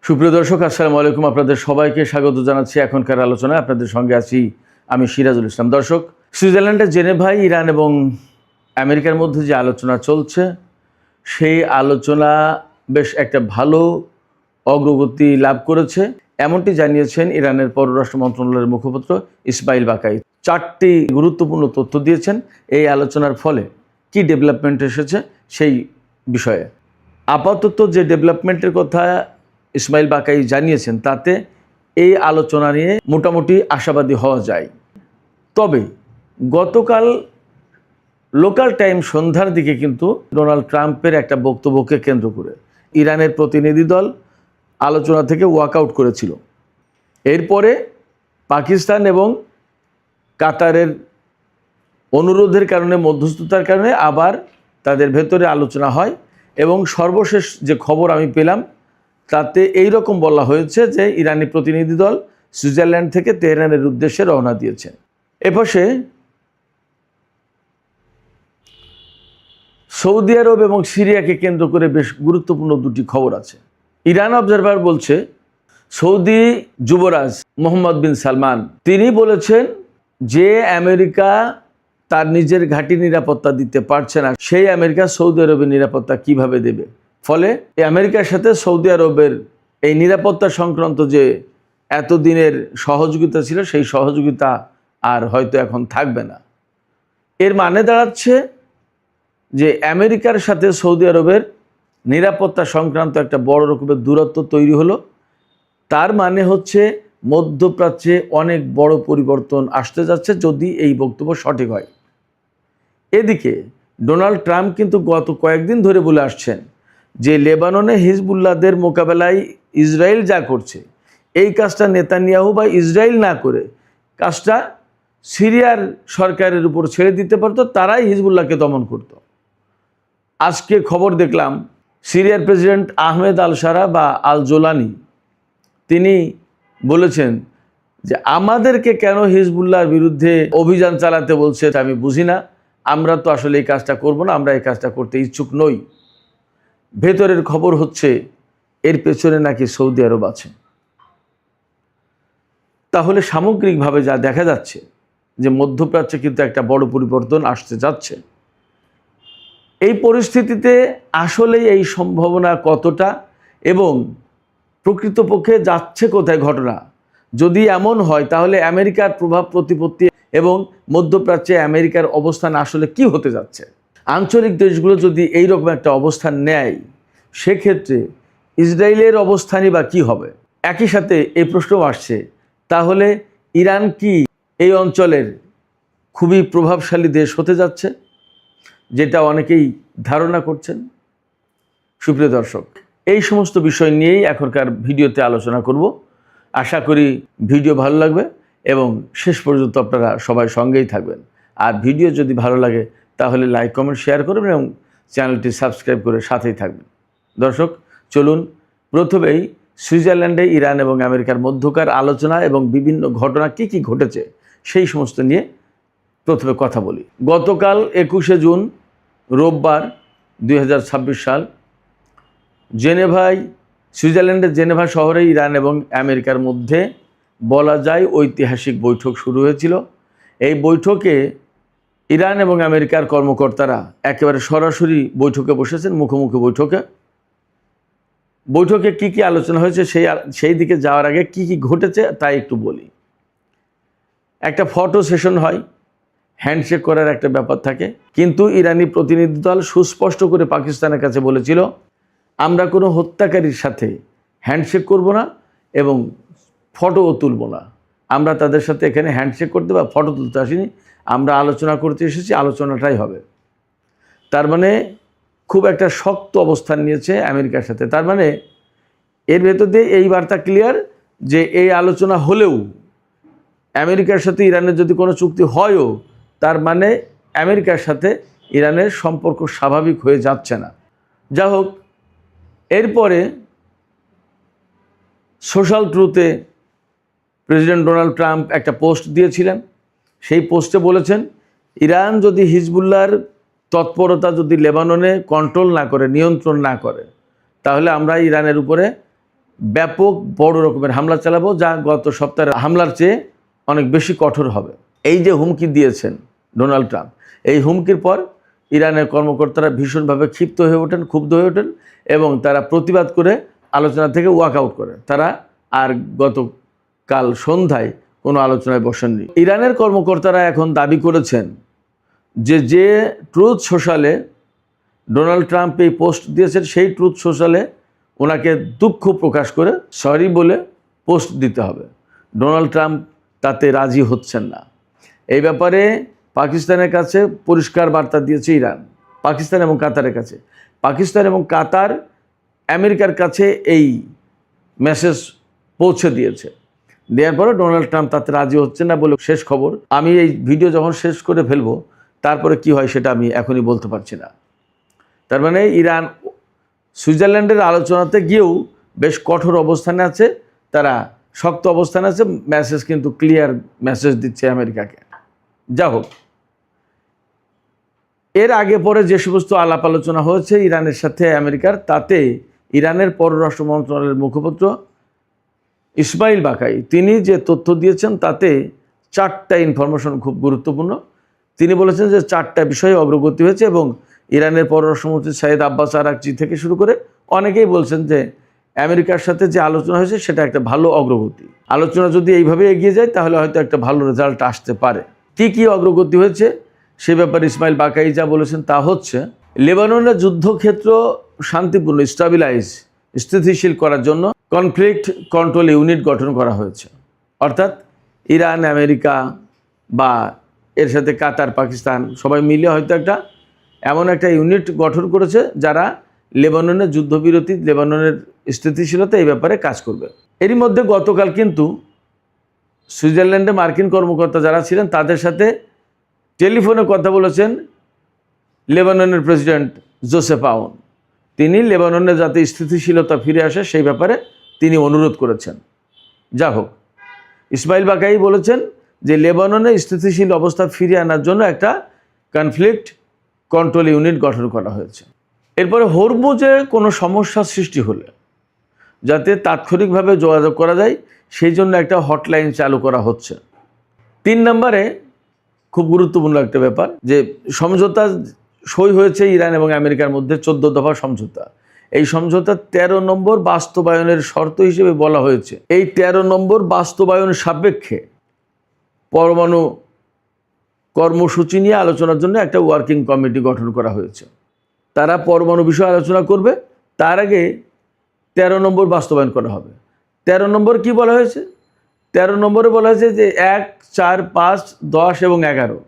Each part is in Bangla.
সুপ্রিয় দর্শক, আসসালামু আলাইকুম। আপনাদের সবাইকে স্বাগত জানাচ্ছি এখনকার আলোচনায়। আপনাদের সঙ্গে আছি আমি সিরাজুল ইসলাম। দর্শক, সুইজারল্যান্ডের জেনেভায় ইরান এবং আমেরিকার মধ্যে যে আলোচনা চলছে, সেই আলোচনা বেশ একটা ভালো অগ্রগতি লাভ করেছে, এমনটি জানিয়েছেন ইরানের পররাষ্ট্র মন্ত্রণালয়ের মুখপাত্র ইসমাইল বাকাই। 4টি গুরুত্বপূর্ণ তথ্য দিয়েছেন এই আলোচনার ফলে কি ডেভেলপমেন্ট এসেছে সেই বিষয়ে। আপাতত যে ডেভেলপমেন্টের কথা ইসমাইল বাকাই জানিয়েছেন, তাতে এই আলোচনা নিয়ে মোটামুটি আশাবাদী হওয়া যায়। তবে গতকাল লোকাল টাইম সন্ধ্যার দিকে কিন্তু ডোনাল্ড ট্রাম্পের একটা বক্তব্যকে কেন্দ্র করে ইরানের প্রতিনিধি দল আলোচনা থেকে ওয়াকআউট করেছিল। এরপরে পাকিস্তান এবং কাতারের অনুরোধের কারণে, মধ্যস্থতার কারণে আবার তাদের ভেতরে আলোচনা হয় এবং সর্বশেষ যে খবর আমি পেলাম তাতে এই রকম বলা হয়েছে যে ইরানি প্রতিনিধি দল সুইজারল্যান্ড থেকে তেহরানের উদ্দেশ্যে রওনা দিয়েছে। এপাশে সৌদি আরব এবং সিরিয়াকে কেন্দ্র করে বেশ গুরুত্বপূর্ণ দুটি খবর আছে। ইরান অবজারভার বলছে, সৌদি যুবরাজ মোহাম্মদ বিন সালমান তিনি বলেছেন যে আমেরিকা তার নিজের ঘাঁটি নিরাপত্তা দিতে পারছে না, সেই আমেরিকা সৌদি আরবের নিরাপত্তা কিভাবে দেবে। ফলে এই আমেরিকার সাথে সৌদি আরবের এই নিরাপত্তা সংক্রান্ত যে এতদিনের সহযোগিতা ছিল, সেই সহযোগিতা আর হয়তো এখন থাকবে না। এর মানে দাঁড়াচ্ছে যে আমেরিকার সাথে সৌদি আরবের নিরাপত্তা সংক্রান্ত একটা বড় রকমের দূরত্ব তৈরি হলো। তার মানে হচ্ছে মধ্যপ্রাচ্যে অনেক বড় পরিবর্তন আসতে যাচ্ছে যদি এই বক্তব্য সঠিক হয়। এদিকে ডোনাল্ড ট্রাম্প কিন্তু গত কয়েকদিন ধরে বলে আসছেন যে লেবাননে হিজবুল্লাহদের মোকাবেলায় ইসরায়েল যা করছে, এই কাজটা নেতানিয়াহু বা ইসরায়েল না করে কাজটা সিরিয়ার সরকারের উপর ছেড়ে দিতে পারত, তারাই হিজবুল্লাহকে দমন করত। আজকে খবর দেখলাম সিরিয়ার প্রেসিডেন্ট আহমেদ আল সারা বা আল জোলানি তিনি বলেছেন যে আমাদেরকে কেন হিজবুল্লাহর বিরুদ্ধে অভিযান চালাতে বলছে আমি বুঝি না, আমরা তো আসলে এই কাজটা করব না, আমরা এই কাজটা করতে ইচ্ছুক নই। ভেতরের খবর হচ্ছে এর পেছনে নাকি সৌদি আরব আছে। তাহলে সামগ্রিকভাবে যা দেখা যাচ্ছে যে মধ্যপ্রাচ্যে কিন্তু একটা বড় পরিবর্তন আসতে যাচ্ছে। এই পরিস্থিতিতে আসলে এই সম্ভাবনা কতটা এবং প্রকৃতপক্ষে যাচ্ছে কোথায় ঘটনা, যদি এমন হয় তাহলে আমেরিকার প্রভাব প্রতিপত্তি এবং মধ্যপ্রাচ্যে আমেরিকার অবস্থান আসলে কি হতে যাচ্ছে। আঞ্চলিক দেশগুলো যদি এই রকম একটা অবস্থান নেয়, সেক্ষেত্রে ইসরায়েলের অবস্থানই বা কী হবে। একই সাথে এই প্রশ্ন আসছে, তাহলে ইরান কি এই অঞ্চলের খুবই প্রভাবশালী দেশ হতে যাচ্ছে, যেটা অনেকেই ধারণা করছেন। সুপ্রিয় দর্শক, এই সমস্ত বিষয় নিয়েই এখনকার ভিডিওতে আলোচনা করব। আশা করি ভিডিও ভালো লাগবে এবং শেষ পর্যন্ত আপনারা সবাই সঙ্গেই থাকবেন। আর ভিডিও যদি ভালো লাগে তাহলে লাইক, কমেন্ট, শেয়ার করবেন এবং চ্যানেলটি সাবস্ক্রাইব করে সাথেই থাকবেন। দর্শক, চলুন প্রথমেই সুইজারল্যান্ডে ইরান এবং আমেরিকার মধ্যকার আলোচনা এবং বিভিন্ন ঘটনা কি কি ঘটেছে সেই সমস্ত নিয়ে প্রথমে কথা বলি। গতকাল 21শে জুন রোববার 2026 সাল জেনেভায়, সুইজারল্যান্ডের জেনেভা শহরে ইরান এবং আমেরিকার মধ্যে বলা যায় ঐতিহাসিক বৈঠক শুরু হয়েছিল। এই বৈঠকে ইরান এবং আমেরিকার কর্মকর্তারা একেবারে সরাসরি বৈঠকে বসেছেন, মুখোমুখি বৈঠকে। বৈঠকে কি কি আলোচনা হয়েছে সেই দিকে যাওয়ার আগে কি কি ঘটেছে তাই একটু বলি। একটা ফটো সেশন হয়, হ্যান্ডশেক করার একটা ব্যাপার থাকে, কিন্তু ইরানি প্রতিনিধি দল সুস্পষ্ট করে পাকিস্তানের কাছে বলেছিল, আমরা কোনো হত্যাকারীর সাথে হ্যান্ডশেক করব না এবং ফটোও তুলব না। আমরা তাদের সাথে এখানে হ্যান্ডশেক করতে বা ফটো তুলতে আসিনি, আমরা আলোচনা করতে এসেছি, আলোচনাটাই হবে। তার মানে খুব একটা শক্ত অবস্থান নিয়েছে আমেরিকার সাথে। তার মানে এর ভেতর দিয়ে এই বার্তা ক্লিয়ার যে এই আলোচনা হলেও আমেরিকার সাথে ইরানের যদি কোনো চুক্তি হয়ও, তার মানে আমেরিকার সাথে ইরানের সম্পর্ক স্বাভাবিক হয়ে যাচ্ছে না। যা হোক, এরপরে সোশ্যাল ট্রুথে প্রেসিডেন্ট ডোনাল্ড ট্রাম্প একটা পোস্ট দিয়েছিলেন। সেই পোস্টে বলেছেন, ইরান যদি হিজবুল্লাহর তৎপরতা যদি লেবাননে কন্ট্রোল না করে, নিয়ন্ত্রণ না করে, তাহলে আমরা ইরানের উপরে ব্যাপক বড় রকমের হামলা চালাবো, যা গত সপ্তাহের হামলার চেয়ে অনেক বেশি কঠোর হবে। এই যে হুমকি দিয়েছেন ডোনাল্ড ট্রাম্প, এই হুমকির পর ইরানের কর্মকর্তারা ভীষণভাবে ক্ষিপ্ত হয়ে ওঠেন, ক্ষুব্ধ হয়ে ওঠেন এবং তারা প্রতিবাদ করে আলোচনা থেকে ওয়াক আউট করে। তারা আর গতকাল সন্ধ্যায় কোনো আলোচনায় বসেননি। ইরানের কর্মকর্তারা এখন দাবি করেছেন যে ট্রুথ সোশ্যালে ডোনাল্ড ট্রাম্প এই পোস্ট দিয়েছেন, সেই ট্রুথ সোশ্যালে ওনাকে দুঃখ প্রকাশ করে সরি বলে পোস্ট দিতে হবে। ডোনাল্ড ট্রাম্প তাতে রাজি হচ্ছেন না। এই ব্যাপারে পাকিস্তানের কাছে পরিষ্কার বার্তা দিয়েছে ইরান, পাকিস্তান এবং কাতারের কাছে। পাকিস্তান এবং কাতার আমেরিকার কাছে এই মেসেজ পৌঁছে দিয়েছে। দেওয়ার পরে ডোনাল্ড ট্রাম্প তাতে রাজি হচ্ছেন না বলে শেষ খবর। আমি এই ভিডিও যখন শেষ করে ফেলবো তারপরে কি হয় সেটা আমি এখনই বলতে পারছি না। তার মানে ইরান সুইজারল্যান্ডের আলোচনাতে গিয়েও বেশ কঠোর অবস্থানে আছে, তারা শক্ত অবস্থানে আছে। মেসেজ কিন্তু ক্লিয়ার মেসেজ দিচ্ছে আমেরিকাকে। যা হোক, এর আগে পরে যে সমস্ত আলাপ আলোচনা হয়েছে ইরানের সাথে আমেরিকার, তাতে ইরানের পররাষ্ট্র মন্ত্রণালয়ের মুখপাত্র ইসমাইল বাকাই তিনি যে তথ্য দিয়েছেন তাতে 4টা ইনফরমেশন খুব গুরুত্বপূর্ণ। তিনি বলেছেন যে 4টা বিষয়ে অগ্রগতি হয়েছে এবং ইরানের পররাষ্ট্রমন্ত্রী সাইদ আব্বাস আরাকচি থেকে শুরু করে অনেকেই বলছেন যে আমেরিকার সাথে যে আলোচনা হয়েছে সেটা একটা ভালো অগ্রগতি। আলোচনা যদি এইভাবে এগিয়ে যায় তাহলে হয়তো একটা ভালো রেজাল্ট আসতে পারে। কি কি অগ্রগতি হয়েছে সে ব্যাপারে ইসমাইল বাকাই যা বলেছেন তা হচ্ছে, লেবাননের যুদ্ধক্ষেত্র শান্তিপূর্ণ স্থিতিশীল করার জন্য কনফ্লিক্ট কন্ট্রোল ইউনিট গঠন করা হয়েছে। অর্থাৎ ইরান, আমেরিকা বা এর সাথে কাতার, পাকিস্তান সবাই মিলে হয়তো এমন একটা ইউনিট গঠন করেছে যারা লেবাননের যুদ্ধবিরতি, লেবাননের স্থিতিশীলতা এই ব্যাপারে কাজ করবে। এরই মধ্যে গতকাল কিন্তু সুইজারল্যান্ডে মার্কিন কর্মকর্তা যারা ছিলেন তাদের সাথে টেলিফোনে কথা বলেছেন লেবাননের প্রেসিডেন্ট জোসেফ আউন। তিনি লেবাননে যাতে স্থিতিশীলতা ফিরে আসে সেই ব্যাপারে তিনি অনুরোধ করেছেন। যা হোক, ইসমাইল বাকাই বলেছেন যে লেবাননে স্থিতিশীল অবস্থা ফিরিয়ে আনার জন্য একটা কনফ্লিক্ট কন্ট্রোল ইউনিট গঠন করা হয়েছে। এরপরে হরমুজে কোনো সমস্যা সৃষ্টি হলে যাতে তাৎক্ষণিকভাবে যোগাযোগ করা যায় সেই জন্য একটা হটলাইন চালু করা হচ্ছে। 3 নম্বরে খুব গুরুত্বপূর্ণ একটা ব্যাপার, যে সমঝোতা সই হয়েছে ইরান এবং আমেরিকার মধ্যে 14 দফা সমঝোতা। এই সমঝোতা 13 নম্বর বাস্তবায়নের শর্ত হিসেবে বলা হয়েছে এই 13 নম্বর বাস্তবায়ন সাপেক্ষে পরমাণু কর্মসূচি নিয়ে আলোচনার জন্য একটা ওয়ার্কিং কমিটি গঠন করা হয়েছে। তারা পরমাণু বিষয়ে আলোচনা করবে, তার আগে 13 নম্বর বাস্তবায়ন করা হবে। 13 নম্বর কি বলা হয়েছে? 13 নম্বরে বলা হয়েছে যে 1, 4, 5, 10 এবং 11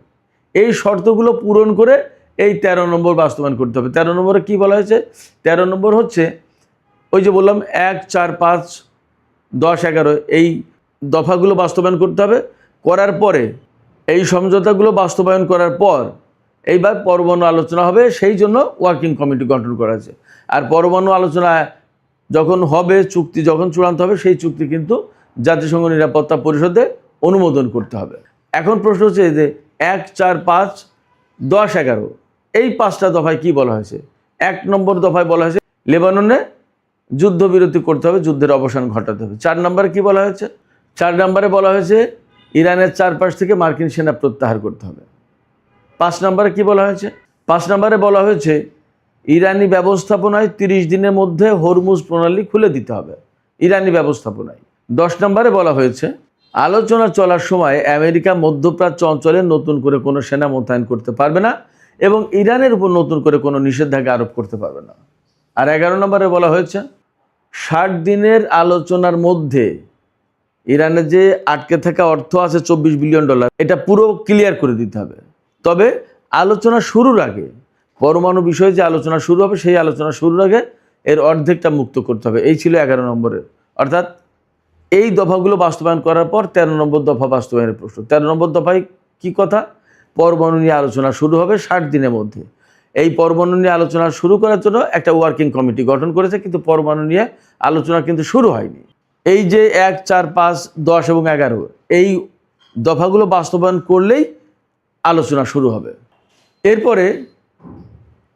এই শর্তগুলো পূরণ করে এই 13 নম্বর বাস্তবায়ন করতে হবে। 13 নম্বরে কি বলা হয়েছে? 13 নম্বর হচ্ছে ওই যে বললাম 1, 4, 5, 10, 11 এই দফাগুলো বাস্তবায়ন করতে হবে। করার পরে এই সমঝোতাগুলো বাস্তবায়ন করার পর এইবার পরমাণু আলোচনা হবে, সেই জন্য ওয়ার্কিং কমিটি গঠন করা হয়েছে। আর পরমাণু আলোচনা যখন হবে, চুক্তি যখন চূড়ান্ত হবে, সেই চুক্তি কিন্তু জাতিসংঘ নিরাপত্তা পরিষদে অনুমোদন করতে হবে। এখন প্রশ্ন হচ্ছে যে 1, 4, 5, 10, 11 এই 5টা দফায় কি বলা হয়েছে? 1 নম্বর দফায় বলা হয়েছে লেবাননে যুদ্ধবিরতি করতে হবে, যুদ্ধের অবসান ঘটাতে হবে। 4 নম্বরে কি বলা হয়েছে? 4 নম্বরে বলা হয়েছে ইরানের চারপাশ থেকে মার্কিন সেনা প্রত্যাহার করতে হবে। 5 নম্বরে কি বলা হয়েছে? 5 নম্বরে বলা হয়েছে ইরানি ব্যবস্থাপনায় 30 দিনের মধ্যে হরমুজ প্রণালী খুলে দিতে হবে, ইরানি ব্যবস্থাপনায়। 10 নম্বরে বলা হয়েছে আলোচনা চলার সময় আমেরিকা মধ্যপ্রাচ্য অঞ্চলে নতুন করে কোনো সেনা মোতায়েন করতে পারবে না এবং ইরানের উপর নতুন করে কোনো নিষেধাজ্ঞা আরোপ করতে পারবে না। আর 11 নম্বরে বলা হয়েছে 60 দিনের আলোচনার মধ্যে ইরানের যে আটকে থাকা অর্থ আছে $24 বিলিয়ন, এটা পুরো ক্লিয়ার করে দিতে হবে। তবে আলোচনা শুরুর আগে, পরমাণু বিষয়ে যে আলোচনা শুরু হবে সেই আলোচনা শুরুর আগে এর অর্ধেকটা মুক্ত করতে হবে। এই ছিল 11 নম্বরের। অর্থাৎ এই দফাগুলো বাস্তবায়ন করার পর 13 নম্বর দফা বাস্তবায়নের প্রশ্ন। 13 নম্বর দফায় কি কথা? পরমাণু নিয়ে আলোচনা শুরু হবে 60 দিনের মধ্যে। এই পরমাণু নিয়ে আলোচনা শুরু করার জন্য একটা ওয়ার্কিং কমিটি গঠন করেছে, কিন্তু পরমাণু নিয়ে আলোচনা কিন্তু শুরু হয়নি। এই যে 1, 4, 5, 10 এবং 11 এই দফাগুলো বাস্তবায়ন করলেই আলোচনা শুরু হবে। এরপরে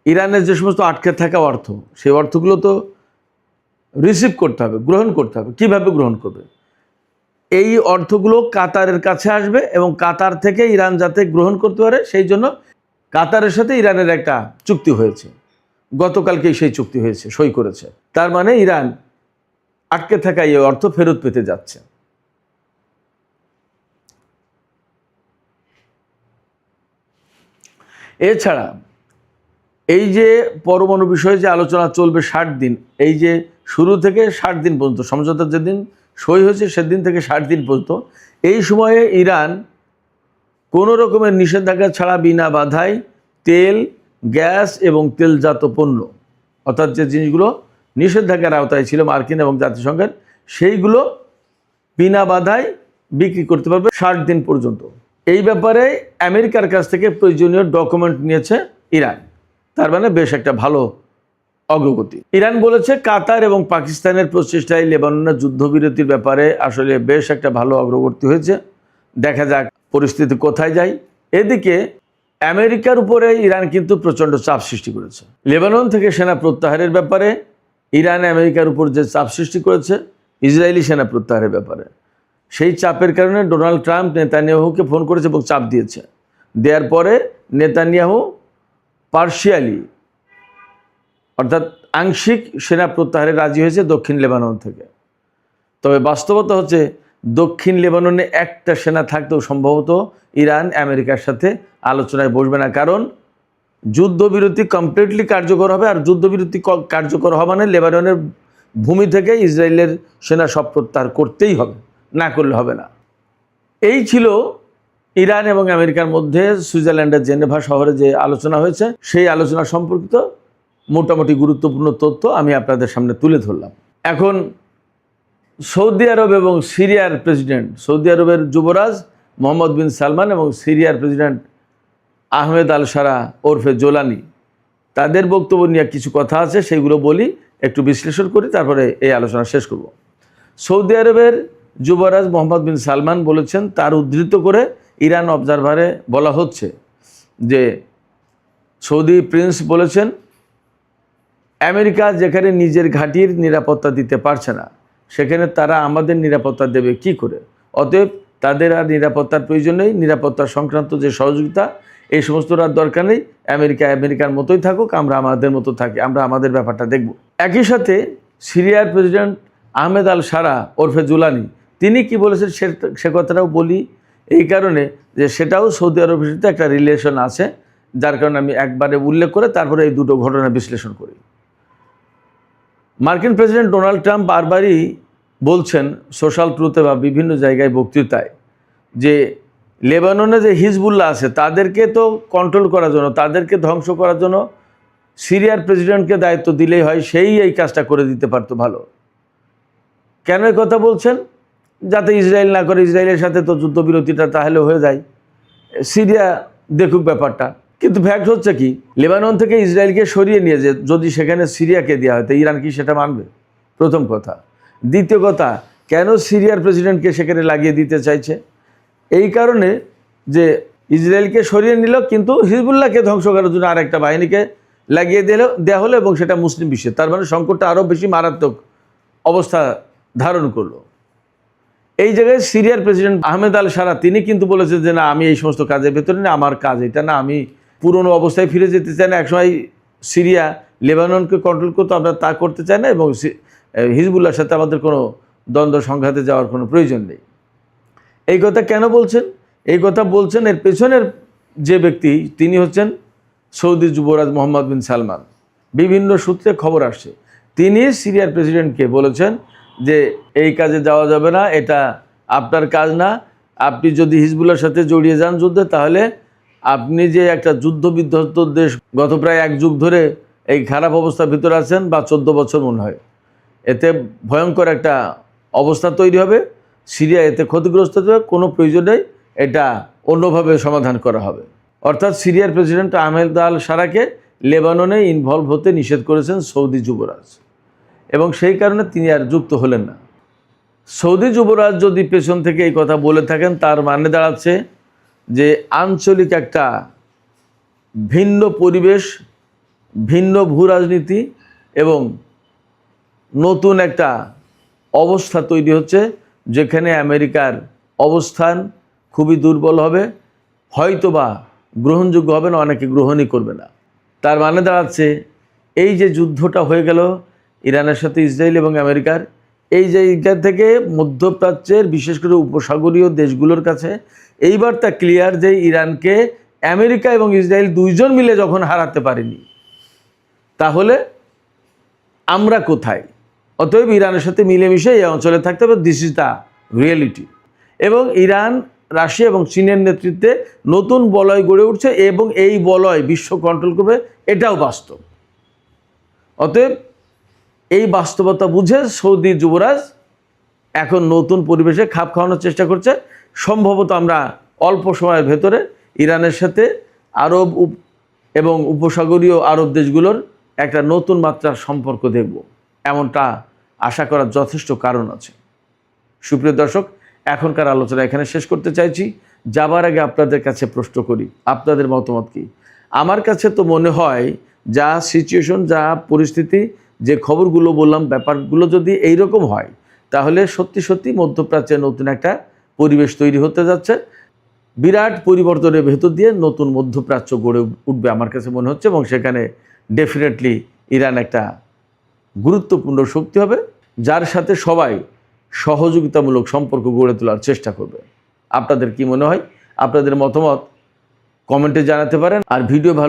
ইরানের যে সমস্ত আটকে থাকা অর্থ, সেই অর্থগুলো তো রিসিভ করতে হবে, গ্রহণ করতে হবে। কিভাবে গ্রহণ করবে? এই অর্থগুলো কাতারের কাছে আসবে এবং কাতার থেকে ইরান যাতে গ্রহণ করতে পারে সেই জন্য কাতারের সাথে ইরানের একটা চুক্তি হয়েছে, গতকালকেই সেই চুক্তি হয়েছে, সই করেছে। তার মানে ইরান আটকে থাকা এই অর্থ ফেরত পেতে যাচ্ছে। এছাড়া এই যে পরমাণু বিষয়ে যে আলোচনা চলবে 60 দিন, এই যে শুরু থেকে 60 দিন পর্যন্ত, সমঝোতা যেদিন সই হয়েছে সেদিন থেকে 60 দিন পর্যন্ত, এই সময়ে ইরান কোনো রকমের নিষেধাজ্ঞা ছাড়া বিনা বাধায় তেল, গ্যাস এবং তেলজাত পণ্য, অর্থাৎ যে জিনিসগুলো নিষেধাজ্ঞার আওতায় ছিল মার্কিন এবং জাতিসংঘের, সেইগুলো বিনা বাধায় বিক্রি করতে পারবে 60 দিন পর্যন্ত। এই ব্যাপারে আমেরিকার কাছ থেকে প্রয়োজনীয় ডকুমেন্ট নিয়েছে ইরান। তার মানে বেশ একটা ভালো অগ্রগতি। ইরান বলেছে কাতার এবং পাকিস্তানের প্রচেষ্টায় লেবাননের যুদ্ধবিরতির ব্যাপারে আসলে বেশ একটা ভালো অগ্রগতি হয়েছে। দেখা যাক পরিস্থিতি কোথায় যায়। এদিকে আমেরিকার উপরে ইরান কিন্তু প্রচণ্ড চাপ সৃষ্টি করেছে। লেবানন থেকে সেনা প্রত্যাহারের ব্যাপারে ইরান আমেরিকার উপর যে চাপ সৃষ্টি করেছে ইসরায়েলি সেনা প্রত্যাহারের ব্যাপারে, সেই চাপের কারণে ডোনাল্ড ট্রাম্প নেতানিয়াহুকে ফোন করেছে এবং চাপ দিয়েছে। দেওয়ার পরে নেতানিয়াহু পার্শিয়ালি অর্থাৎ আংশিক সেনা প্রত্যাহারে রাজি হয়েছে দক্ষিণ লেবানন থেকে। তবে বাস্তবতা হচ্ছে দক্ষিণ লেবাননে একটা সেনা থাকতেও সম্ভবত ইরান আমেরিকার সাথে আলোচনায় বসবে না, কারণ যুদ্ধবিরতি কমপ্লিটলি কার্যকর হবে। আর যুদ্ধবিরতি কার্যকর হওয়া মানে লেবাননের ভূমি থেকে ইসরায়েলের সেনা সব প্রত্যাহার করতেই হবে, না করলে হবে না। এই ছিল ইরান এবং আমেরিকার মধ্যে সুইজারল্যান্ডের জেনেভা শহরে যে আলোচনা হয়েছে, সেই আলোচনা সম্পর্কিত মোটামুটি গুরুত্বপূর্ণ তথ্য আমি আপনাদের সামনে তুলে ধরলাম। এখন সৌদি আরব এবং সিরিয়ার প্রেসিডেন্ট, সৌদি আরবের যুবরাজ মোহাম্মদ বিন সালমান এবং সিরিয়ার প্রেসিডেন্ট আহমেদ আল সারা ওরফে জোলানি, তাদের বক্তব্য নিয়ে কিছু কথা আছে, সেইগুলো বলি, একটু বিশ্লেষণ করি, তারপরে এই আলোচনা শেষ করব। সৌদি আরবের যুবরাজ মোহাম্মদ বিন সালমান বলেছেন, তার উদ্ধৃত করে ইরান অবজারভারে বলা হচ্ছে যে সৌদি প্রিন্স বলেছেন, আমেরিকা যেখানে নিজের ঘাঁটির নিরাপত্তা দিতে পারছে না সেখানে তারা আমাদের নিরাপত্তা দেবে কি করে? অতএব তাদের আর নিরাপত্তার প্রয়োজন নেই। নিরাপত্তা সংক্রান্ত যে সহযোগিতা, এই সমস্তর আর দরকার নেই। আমেরিকা আমেরিকার মতোই থাকুক, আমরা আমাদের মতো থাকি, আমরা আমাদের ব্যাপারটা দেখব। একই সাথে সিরিয়ার প্রেসিডেন্ট আহমেদ আল সারা ওরফে জুলানি, তিনি কি বলেছেন সে কথাটাও বলি, এই কারণে যে সেটাও সৌদি আরবের সাথে একটা রিলেশন আছে, যার কারণে আমি একবারে উল্লেখ করে তারপরে এই দুটো ঘটনা বিশ্লেষণ করি। মার্কিন প্রেসিডেন্ট ডোনাল্ড ট্রাম্প বারবারই বলছেন সোশ্যাল ট্রুথে বা বিভিন্ন জায়গায় বক্তৃতায় যে লেবাননে যে হিজবুল্লাহ আছে তাদেরকে তো কন্ট্রোল করার জন্য, তাদেরকে ধ্বংস করার জন্য সিরিয়ার প্রেসিডেন্টকে দায়িত্ব দিলেই হয়, সেই এই কাজটা করে দিতে পারতো ভালো। কেন এই কথা বলছেন? যাতে ইসরায়েল না করে, ইসরায়েলের সাথে তো যুদ্ধবিরতিটা তাহলে হয়ে যায়, সিরিয়া দেখুক ব্যাপারটা। কিন্তু ফ্যাক্ট হচ্ছে কি, লেবানন থেকে ইসরায়েলকে সরিয়ে নিয়ে যে যদি সেখানে সিরিয়াকে দেওয়া হয় তো ইরান কি সেটা মানবে? প্রথম কথা। দ্বিতীয় কথা, কেন সিরিয়ার প্রেসিডেন্টকে সেখানে লাগিয়ে দিতে চাইছে? এই কারণে ইসরায়েলকে সরিয়ে নিল কিন্তু হিজবুল্লাহকে ধ্বংস করার জন্য আরেকটা বাহিনীকে লাগিয়ে দেওয়া হলো এবং সেটা মুসলিম বিশ্বে, তার মানে সংকটটা আরও বেশি মারাত্মক অবস্থা ধারণ করলো। এই জায়গায় সিরিয়ার প্রেসিডেন্ট আহমেদ আল সারা তিনি কিন্তু বলেছে যে না, আমি এই সমস্ত কাজের ভেতরে না, আমার কাজ এটা না, আমি পুরনো অবস্থায় ফিরে যেতে চাই না। একসময় সিরিয়া লেবাননকে কন্ট্রোল করতো, আমরা তা করতে চাই না, এবং হিজবুল্লাহর সাথে আমাদের কোনো দ্বন্দ্ব সংঘাতে যাওয়ার কোনো প্রয়োজন নেই। এই কথা কেন বলছেন? এই কথা বলছেন এর পেছনের যে ব্যক্তি তিনি হচ্ছেন সৌদি যুবরাজ মোহাম্মদ বিন সালমান। বিভিন্ন সূত্রে খবর আসছে, তিনি সিরিয়ার প্রেসিডেন্টকে বলেছেন যে এই কাজে যাওয়া যাবে না, এটা আপনার কাজ না। আপনি যদি হিজবুল্লাহর সাথে জড়িয়ে যান যুদ্ধে, তাহলে আপনি যে একটা যুদ্ধ বিধ্বস্ত দেশ, গত প্রায় 1 যুগ ধরে এই খারাপ অবস্থার ভিতরে আছেন, বা 14 বছর মনে হয়, এতে ভয়ঙ্কর একটা অবস্থা তৈরি হবে, সিরিয়া এতে ক্ষতিগ্রস্ত হবে, কোনো প্রয়োজন নেই, এটা অন্যভাবে সমাধান করা হবে। অর্থাৎ সিরিয়ার প্রেসিডেন্ট আহমেদ আল সারাকে লেবাননে ইনভলভ হতে নিষেধ করেছেন সৌদি যুবরাজ, এবং সেই কারণে তিনি আর যুক্ত হলেন না। সৌদি যুবরাজ যদি পেছন থেকে এই কথা বলে থাকেন, তার মানে দাঁড়াচ্ছে যে আঞ্চলিক একটা ভিন্ন পরিবেশ, ভিন্ন ভূ রাজনীতি এবং নতুন একটা অবস্থা তৈরি হচ্ছে, যেখানে আমেরিকার অবস্থান খুবই দুর্বল হবে, হয়তোবা গ্রহণযোগ্য হবে না, অনেকে গ্রহণই করবে না। তার মানে দাঁড়াচ্ছে এই যে যুদ্ধটা হয়ে গেল ইরানের সাথে ইসরায়েল এবং আমেরিকার, এই জায়গা থেকে মধ্যপ্রাচ্যের বিশেষ করে উপসাগরীয় দেশগুলোর কাছে এইবার তা ক্লিয়ার যে ইরানকে আমেরিকা এবং ইসরায়েল দুইজন মিলে যখন হারাতে পারেনি, তাহলে আমরা কোথায়? অতএব ইরানের সাথে মিলেমিশে এই অঞ্চলে থাকতে হবে। This is the reality. এবং ইরান, রাশিয়া এবং চীনের নেতৃত্বে নতুন বলয় গড়ে উঠছে এবং এই বলয় বিশ্ব কন্ট্রোল করবে, এটাও বাস্তব। অতএব এই বাস্তবতা বুঝে সৌদি যুবরাজ এখন নতুন পরিবেশে খাপ খাওয়ানোর চেষ্টা করছে। সম্ভবত আমরা অল্প সময়ের ভেতরে ইরানের সাথে আরব এবং উপসাগরীয় আরব দেশগুলোর একটা নতুন মাত্রার সম্পর্ক দেখব, এমনটা আশা করার যথেষ্ট কারণ আছে। সুপ্রিয় দর্শক, এখনকার আলোচনা এখানে শেষ করতে চাইছি। যাবার আগে আপনাদের কাছে প্রশ্ন করি, আপনাদের মতামত কি? আমার কাছে তো মনে হয় যা সিচুয়েশন, যা পরিস্থিতি, যে খবরগুলো বললাম, ব্যাপারগুলো যদি এইরকম হয়, তাহলে সত্যি সত্যি মধ্যপ্রাচ্যে নতুন একটা পরিবেশ তৈরি হতে যাচ্ছে। বিরাট পরিবর্তনের ভেতর দিয়ে নতুন মধ্যপ্রাচ্য গড়ে উঠবে আমার কাছে মনে হচ্ছে, এবং সেখানে ডেফিনেটলি ইরান একটা গুরুত্বপূর্ণ শক্তি হবে, যার সাথে সবাই সহযোগিতামূলক সম্পর্ক গড়ে তোলার চেষ্টা করবে। আপনাদের কি মনে হয়? আপনাদের মতামত কমেন্টে জানাতে পারেন। আর ভিডিও ভালো